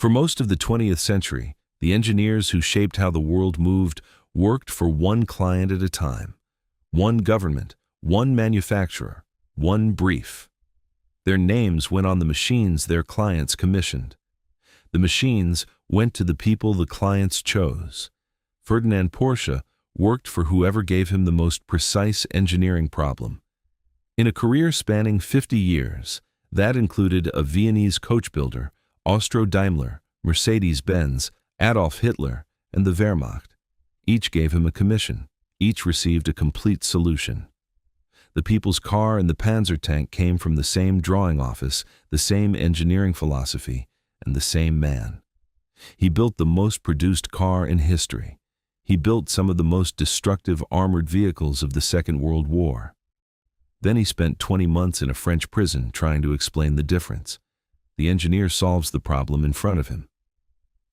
For most of the 20th century, the engineers who shaped how the world moved worked for one client at a time, one government, one manufacturer, one brief. Their names went on the machines their clients commissioned. The machines went to the people the clients chose. Ferdinand Porsche worked for whoever gave him the most precise engineering problem. In a career spanning 50 years, that included a Viennese coach builder, Austro-Daimler, Mercedes-Benz, Adolf Hitler, and the Wehrmacht. Each gave him a commission. Each received a complete solution. The people's car and the Panzer tank came from the same drawing office, the same engineering philosophy, and the same man. He built the most produced car in history. He built some of the most destructive armored vehicles of the Second World War. Then he spent 20 months in a French prison trying to explain the difference. The engineer solves the problem in front of him.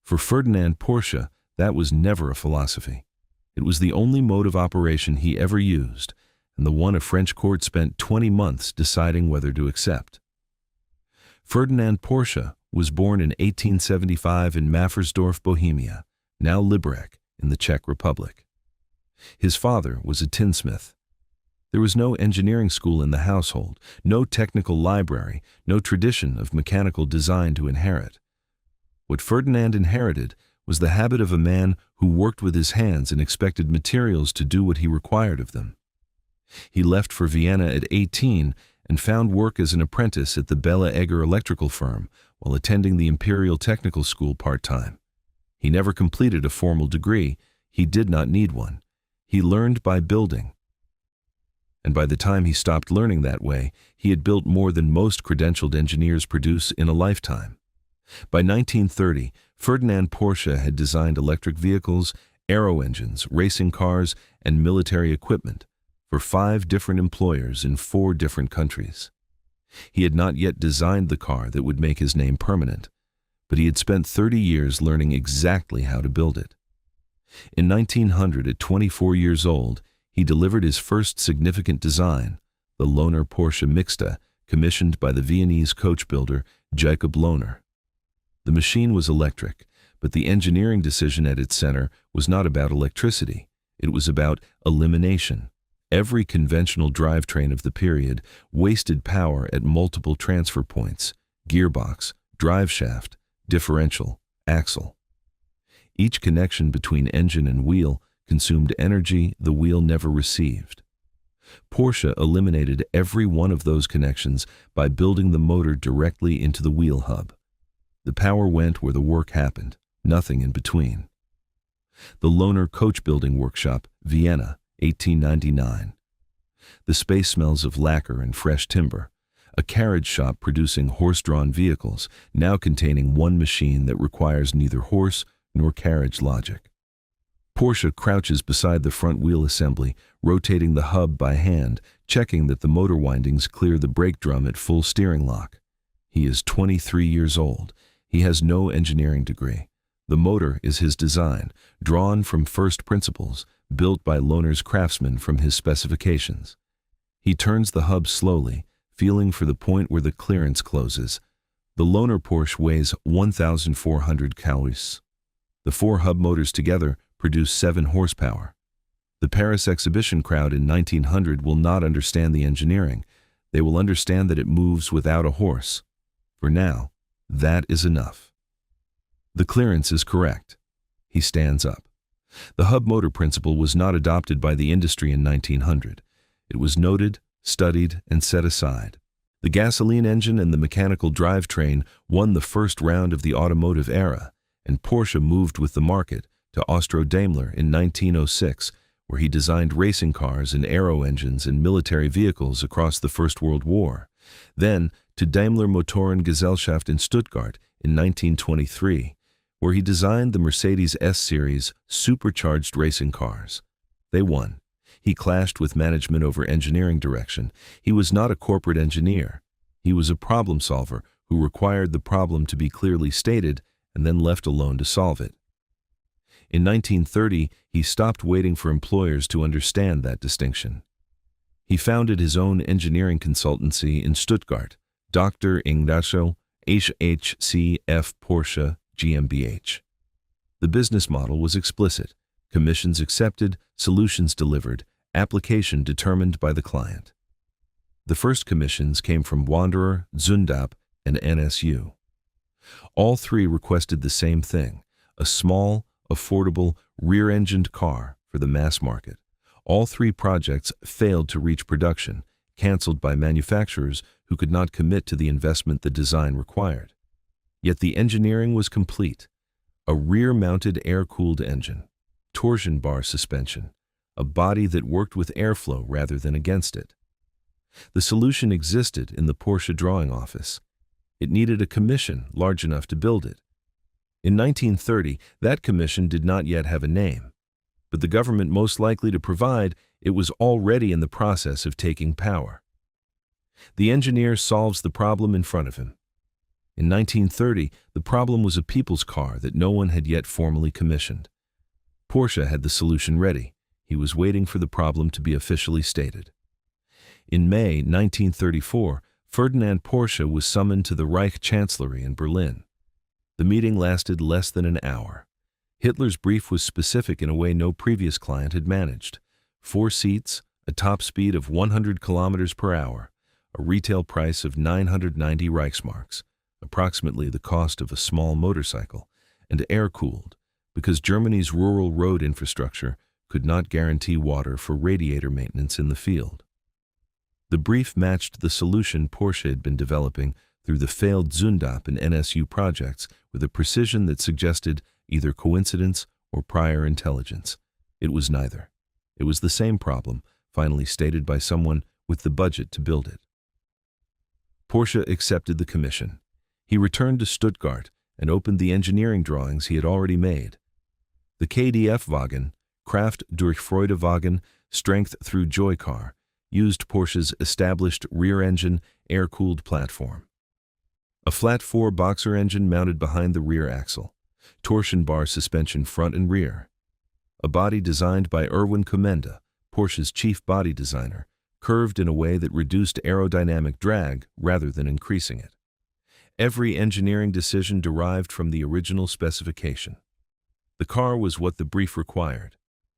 For Ferdinand Porsche, that was never a philosophy. It was the only mode of operation he ever used, and the one a French court spent 20 months deciding whether to accept. Ferdinand Porsche was born in 1875 in Maffersdorf, Bohemia, now Liberec, in the Czech Republic. His father was a tinsmith. There was no engineering school in the household, no technical library, no tradition of mechanical design to inherit. What Ferdinand inherited was the habit of a man who worked with his hands and expected materials to do what he required of them. He left for Vienna at 18 and found work as an apprentice at the Bella Egger electrical firm while attending the Imperial Technical School part-time. He never completed a formal degree. He did not need one. He learned by building. And by the time he stopped learning that way, he had built more than most credentialed engineers produce in a lifetime. By 1930, Ferdinand Porsche had designed electric vehicles, aero engines, racing cars, and military equipment for 5 different employers in 4 different countries. He had not yet designed the car that would make his name permanent, but he had spent 30 years learning exactly how to build it. In 1900, at 24 years old, he delivered his first significant design, the Lohner Porsche Mixta, commissioned by the Viennese coach builder Jacob Lohner. The machine was electric, but the engineering decision at its center was not about electricity. It was about elimination. Every conventional drivetrain of the period wasted power at multiple transfer points: gearbox, driveshaft, differential, axle. Each connection between engine and wheel consumed energy the wheel never received. Porsche eliminated every one of those connections by building the motor directly into the wheel hub. The power went where the work happened, nothing in between. The Lohner Coach Building Workshop, Vienna, 1899. The space smells of lacquer and fresh timber. A carriage shop producing horse-drawn vehicles, now containing one machine that requires neither horse nor carriage logic. Porsche crouches beside the front wheel assembly, rotating the hub by hand, checking that the motor windings clear the brake drum at full steering lock. He is 23 years old. He has no engineering degree. The motor is his design, drawn from first principles, built by Lohner's craftsmen from his specifications. He turns the hub slowly, feeling for the point where the clearance closes. The Lohner Porsche weighs 1,400 calories. The 4 hub motors together produce 7 horsepower. The Paris exhibition crowd in 1900 will not understand the engineering. They will understand that it moves without a horse. For now, that is enough. The clearance is correct. He stands up. The hub motor principle was not adopted by the industry in 1900. It was noted, studied, and set aside. The gasoline engine and the mechanical drivetrain won the first round of the automotive era, and Porsche moved with the market to Austro-Daimler in 1906, where he designed racing cars and aero engines and military vehicles across the First World War. Then to Daimler Motoren Gesellschaft in Stuttgart in 1923, where he designed the Mercedes S-Series supercharged racing cars. They won. He clashed with management over engineering direction. He was not a corporate engineer. He was a problem solver who required the problem to be clearly stated and then left alone to solve it. In 1930, he stopped waiting for employers to understand that distinction. He founded his own engineering consultancy in Stuttgart, Dr. Ignacio H.C.F. Porsche GmbH. The business model was explicit: commissions accepted, solutions delivered, application determined by the client. The first commissions came from Wanderer, Zundap, and NSU. All three requested the same thing: a small, affordable, rear-engined car for the mass market. All three projects failed to reach production, cancelled by manufacturers who could not commit to the investment the design required. Yet the engineering was complete: a rear-mounted air-cooled engine, torsion bar suspension, a body that worked with airflow rather than against it. The solution existed in the Porsche drawing office. It needed a commission large enough to build it. In 1930, that commission did not yet have a name, but the government most likely to provide it was already in the process of taking power. The engineer solves the problem in front of him. In 1930, the problem was a people's car that no one had yet formally commissioned. Porsche had the solution ready. He was waiting for the problem to be officially stated. In May 1934, Ferdinand Porsche was summoned to the Reich Chancellery in Berlin. The meeting lasted less than an hour. Hitler's brief was specific in a way no previous client had managed: 4 seats, a top speed of 100 kilometers per hour, a retail price of 990 Reichsmarks, approximately the cost of a small motorcycle, and air-cooled, because Germany's rural road infrastructure could not guarantee water for radiator maintenance in the field. The brief matched the solution Porsche had been developing through the failed Zundap and NSU projects with a precision that suggested either coincidence or prior intelligence. It was neither. It was the same problem, finally stated by someone with the budget to build it. Porsche accepted the commission. He returned to Stuttgart and opened the engineering drawings he had already made. The KDF-Wagen, Kraft durch Freudewagen, Strength through Joy car, used Porsche's established rear-engine, air-cooled platform. A flat-4 boxer engine mounted behind the rear axle, torsion bar suspension front and rear. A body designed by Erwin Komenda, Porsche's chief body designer, curved in a way that reduced aerodynamic drag rather than increasing it. Every engineering decision derived from the original specification. The car was what the brief required.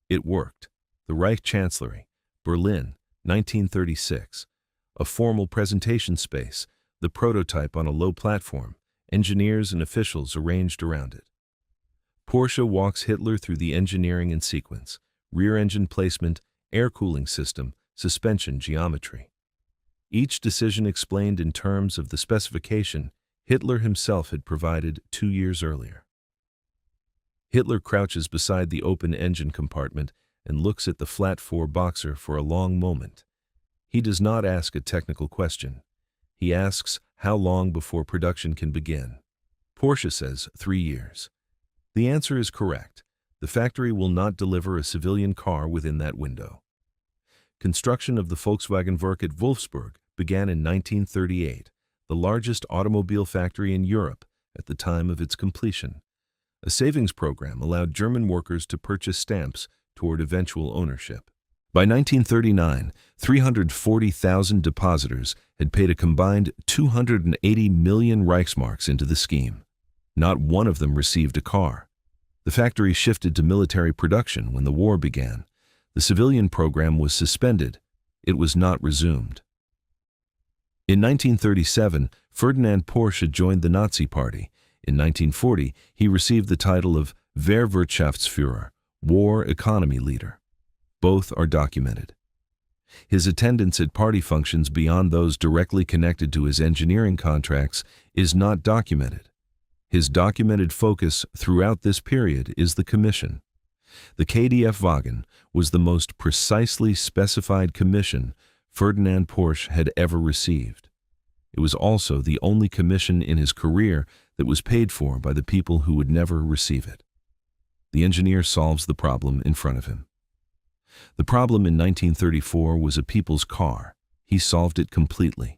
It worked. The Reich Chancellery, Berlin, 1936. A formal presentation space, the prototype on a low platform, engineers and officials arranged around it. Porsche walks Hitler through the engineering in sequence: rear-engine placement, air cooling system, suspension geometry. Each decision explained in terms of the specification Hitler himself had provided 2 years earlier. Hitler crouches beside the open engine compartment and looks at the flat-4 boxer for a long moment. He does not ask a technical question. He asks how long before production can begin. Porsche says 3 years. The answer is correct. The factory will not deliver a civilian car within that window. Construction of the Volkswagen Werk at Wolfsburg began in 1938, the largest automobile factory in Europe at the time of its completion. A savings program allowed German workers to purchase stamps toward eventual ownership. By 1939, 340,000 depositors had paid a combined 280 million Reichsmarks into the scheme. Not one of them received a car. The factory shifted to military production when the war began. The civilian program was suspended. It was not resumed. In 1937, Ferdinand Porsche joined the Nazi Party. In 1940, he received the title of Wehrwirtschaftsführer, War Economy Leader. Both are documented. His attendance at party functions beyond those directly connected to his engineering contracts is not documented. His documented focus throughout this period is the commission. The KDF-Wagen was the most precisely specified commission Ferdinand Porsche had ever received. It was also the only commission in his career that was paid for by the people who would never receive it. The engineer solves the problem in front of him. The problem in 1934 was a people's car. He solved it completely.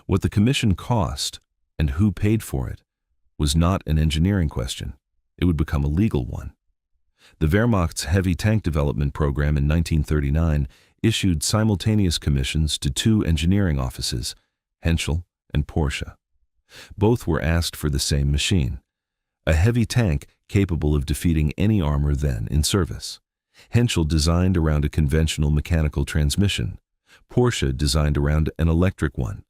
What the commission cost and who paid for it was not an engineering question. It would become a legal one. The Wehrmacht's heavy tank development program in 1939 issued simultaneous commissions to 2 engineering offices, Henschel and Porsche. Both were asked for the same machine. a heavy tank capable of defeating any armor then in service. Henschel designed around a conventional mechanical transmission. Porsche designed around an electric one.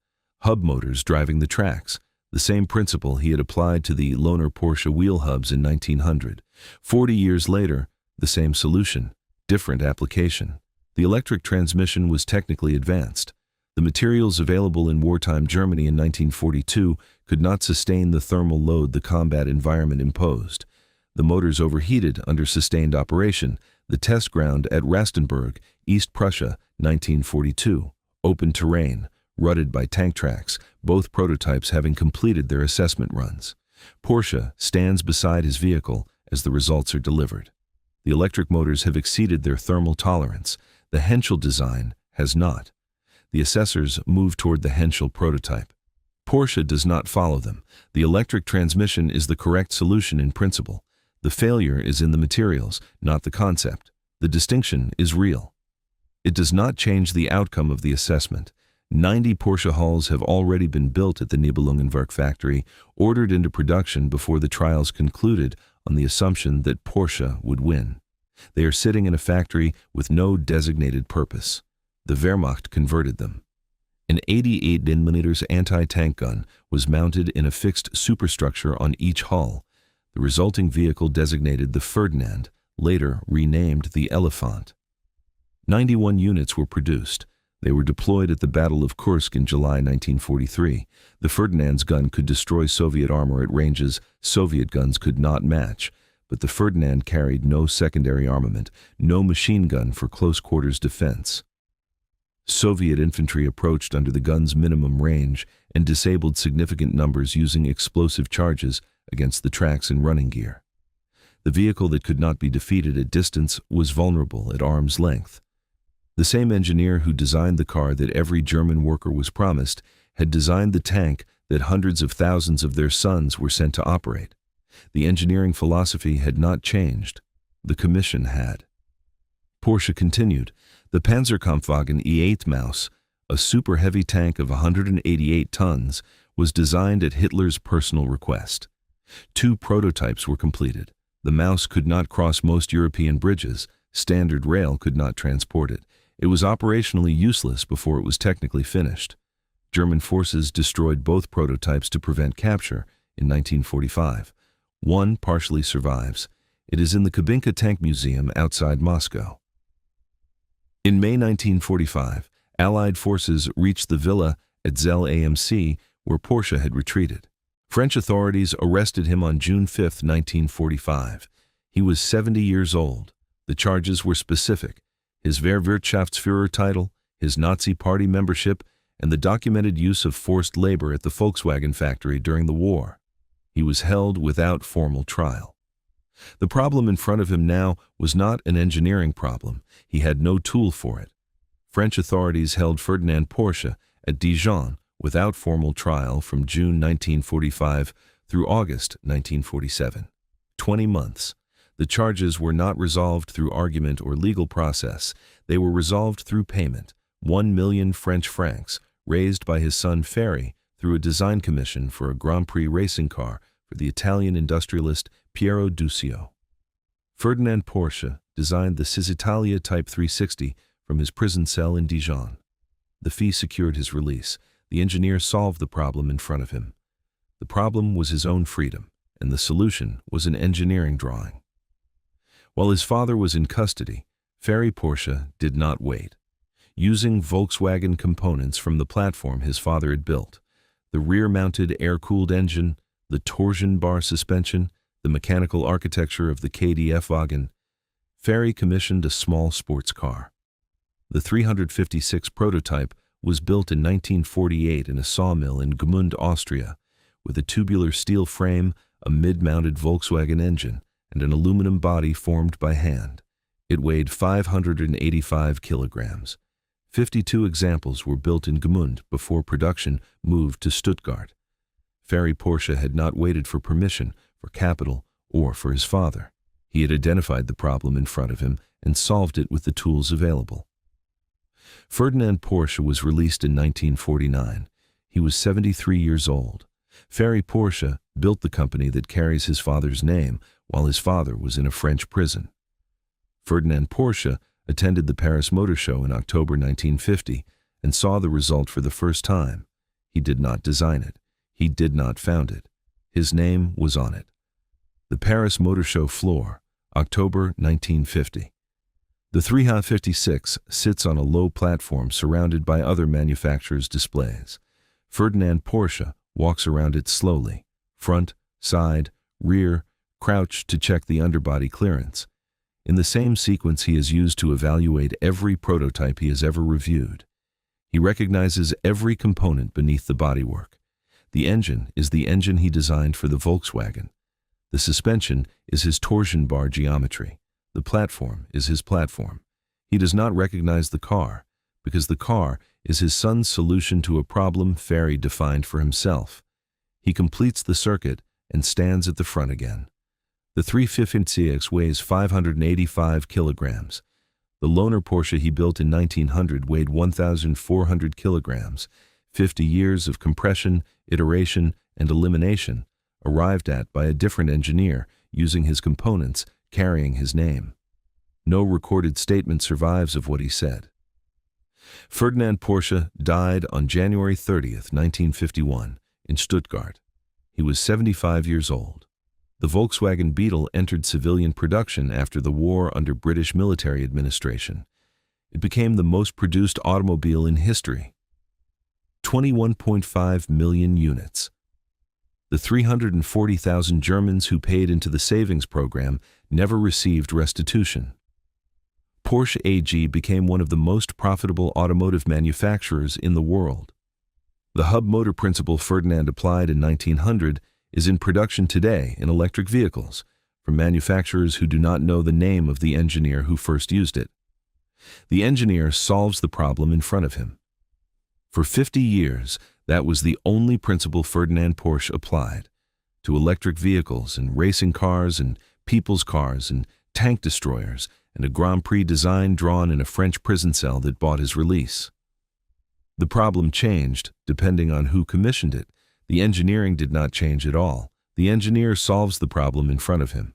Hub motors driving the tracks, the same principle he had applied to the Lohner Porsche wheel hubs in 1900. 40 years later, the same solution, different application. The electric transmission was technically advanced. The materials available in wartime Germany in 1942 could not sustain the thermal load the combat environment imposed. The motors overheated under sustained operation. The test ground at Rastenburg, East Prussia, 1942. Open terrain, rutted by tank tracks, both prototypes having completed their assessment runs. Porsche stands beside his vehicle as the results are delivered. The electric motors have exceeded their thermal tolerance. The Henschel design has not. The assessors move toward the Henschel prototype. Porsche does not follow them. The electric transmission is the correct solution in principle. The failure is in the materials, not the concept. The distinction is real. It does not change the outcome of the assessment. 90 Porsche hulls have already been built at the Nibelungenwerk factory, ordered into production before the trials concluded on the assumption that Porsche would win. They are sitting in a factory with no designated purpose. The Wehrmacht converted them. An 88mm anti-tank gun was mounted in a fixed superstructure on each hull. The resulting vehicle designated the Ferdinand, later renamed the Elephant. 91 units were produced. They were deployed at the Battle of Kursk in July 1943. The Ferdinand's gun could destroy Soviet armor at ranges Soviet guns could not match, but the Ferdinand carried no secondary armament, no machine gun for close-quarters defense. Soviet infantry approached under the gun's minimum range and disabled significant numbers using explosive charges against the tracks and running gear. The vehicle that could not be defeated at distance was vulnerable at arm's length. The same engineer who designed the car that every German worker was promised had designed the tank that hundreds of thousands of their sons were sent to operate. The engineering philosophy had not changed. The commission had. Porsche continued. The Panzerkampfwagen E8 Maus, a super-heavy tank of 188 tons, was designed at Hitler's personal request. 2 prototypes were completed. The Maus could not cross most European bridges. Standard rail could not transport it. It was operationally useless before it was technically finished. German forces destroyed both prototypes to prevent capture in 1945. One partially survives. It is in the Kubinka Tank Museum outside Moscow. In May 1945, Allied forces reached the villa at Zell AMC where Porsche had retreated. French authorities arrested him on June 5, 1945. He was 70 years old. The charges were specific: his Wehrwirtschaftsführer title, his Nazi Party membership, and the documented use of forced labor at the Volkswagen factory during the war. He was held without formal trial. The problem in front of him now was not an engineering problem. He had no tool for it. French authorities held Ferdinand Porsche at Dijon without formal trial from June 1945 through August 1947. 20 months. The charges were not resolved through argument or legal process. They were resolved through payment, 1 million French francs, raised by his son Ferry through a design commission for a Grand Prix racing car for the Italian industrialist Piero Duccio. Ferdinand Porsche designed the Cisitalia Type 360 from his prison cell in Dijon. The fee secured his release. The engineer solved the problem in front of him. The problem was his own freedom, and the solution was an engineering drawing. While his father was in custody, Ferry Porsche did not wait. Using Volkswagen components from the platform his father had built, the rear-mounted air-cooled engine, the torsion bar suspension, the mechanical architecture of the KDF wagon, Ferry commissioned a small sports car. The 356 prototype was built in 1948 in a sawmill in Gmund, Austria, with a tubular steel frame, a mid-mounted Volkswagen engine, and an aluminum body formed by hand. It weighed 585 kilograms. 52 examples were built in Gmund before production moved to Stuttgart. Ferry Porsche had not waited for permission, for capital, or for his father. He had identified the problem in front of him and solved it with the tools available. Ferdinand Porsche was released in 1949. He was 73 years old. Ferdinand Porsche built the company that carries his father's name while his father was in a French prison. Ferdinand Porsche attended the Paris Motor Show in October 1950 and saw the result for the first time. He did not design it. He did not found it. His name was on it. The Paris Motor Show floor, October 1950. The 356 sits on a low platform surrounded by other manufacturers' displays. Ferdinand Porsche walks around it slowly, front, side, rear, crouched to check the underbody clearance. In the same sequence he has used to evaluate every prototype he has ever reviewed. He recognizes every component beneath the bodywork. The engine is the engine he designed for the Volkswagen. The suspension is his torsion bar geometry. The platform is his platform. He does not recognize the car, because the car is his son's solution to a problem Ferry defined for himself. He completes the circuit and stands at the front again. The 356 weighs 585 kilograms. The loaner Porsche he built in 1900 weighed 1,400 kilograms. 50 years of compression, iteration, and elimination, arrived at by a different engineer using his components, carrying his name. No recorded statement survives of what he said. Ferdinand Porsche died on January 30th, 1951, in Stuttgart. He was 75 years old. The Volkswagen Beetle entered civilian production after the war under British military administration. It became the most produced automobile in history. 21.5 million units. The 340,000 Germans who paid into the savings program never received restitution. Porsche AG became one of the most profitable automotive manufacturers in the world. The hub motor principle Ferdinand applied in 1900 is in production today in electric vehicles from manufacturers who do not know the name of the engineer who first used it. The engineer solves the problem in front of him. For 50 years, that was the only principle Ferdinand Porsche applied to electric vehicles and racing cars and people's cars and tank destroyers and a Grand Prix design drawn in a French prison cell that bought his release. The problem changed depending on who commissioned it. The engineering did not change at all. The engineer solves the problem in front of him.